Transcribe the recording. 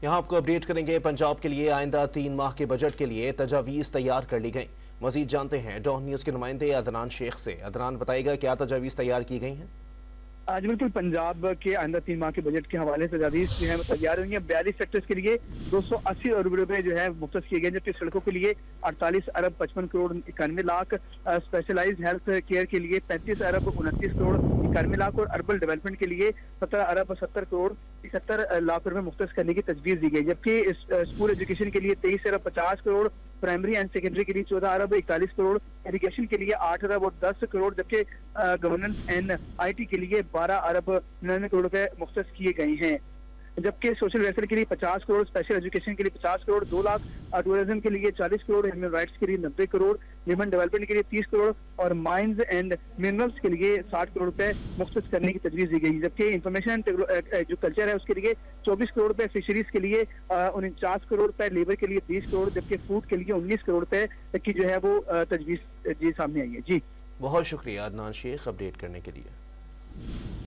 यहाँ आपको अपडेट करेंगे। पंजाब के लिए आइंदा 3 माह के बजट के लिए तजावीज़ तैयार कर ली गई। मजीद जानते हैं डॉन न्यूज़ के नुमाइंदे अदनान शेख से। अदनान बताएगा क्या तजावीज़ तैयार की गई हैं। आज बिल्कुल पंजाब के आइंदा 3 माह के बजट के हवाले से तजावीज़ जो है तैयार हुई है। 42 सेक्टर्स के लिए 280 अरब रुपए जो है मुख्तस किए गए, जबकि सड़कों के लिए 48 अरब 55 crore 91 lakh, specialised health care के लिए 35 अरब 29 करोड़ 91 लाख और अर्बन डेवलपमेंट के लिए 17 अरब 70 करोड़ 71 लाख रुपए मुख्तस करने की तजवीज़ दी गई। जबकि स्कूल एजुकेशन के लिए 23 अरब 50 करोड़, प्राइमरी एंड सेकेंडरी के लिए 14 अरब 41 करोड़, इरिगेशन के लिए 8 अरब और 10 करोड़, जबकि गवर्नेंस एंड IT के लिए 12 अरब 99 करोड़ रुपए मुख्तस किए गए हैं। जबकि सोशल वेलफेयर के लिए 50 करोड़, स्पेशल एजुकेशन के लिए 50 करोड़ 2 लाख, टूरिज्म के लिए 40 करोड़, ह्यूमन राइट्स के लिए 90 करोड़, ह्यूमन डेवलपमेंट के लिए 30 करोड़ और माइंस एंड मिनरल्स के लिए 60 करोड़ रुपए मुख्तस करने की तजवीज़ दी गई। जबकि इंफॉर्मेशन जो कल्चर है उसके लिए 24 करोड़ रुपए, फिशरीज के लिए 49 करोड़ रुपए, लेबर के लिए 30 करोड़, जबकि फूड के लिए 19 करोड़ रुपए की जो है वो तजवीज़ जी सामने आई है। जी बहुत शुक्रिया अदनान शेख अपडेट करने के लिए।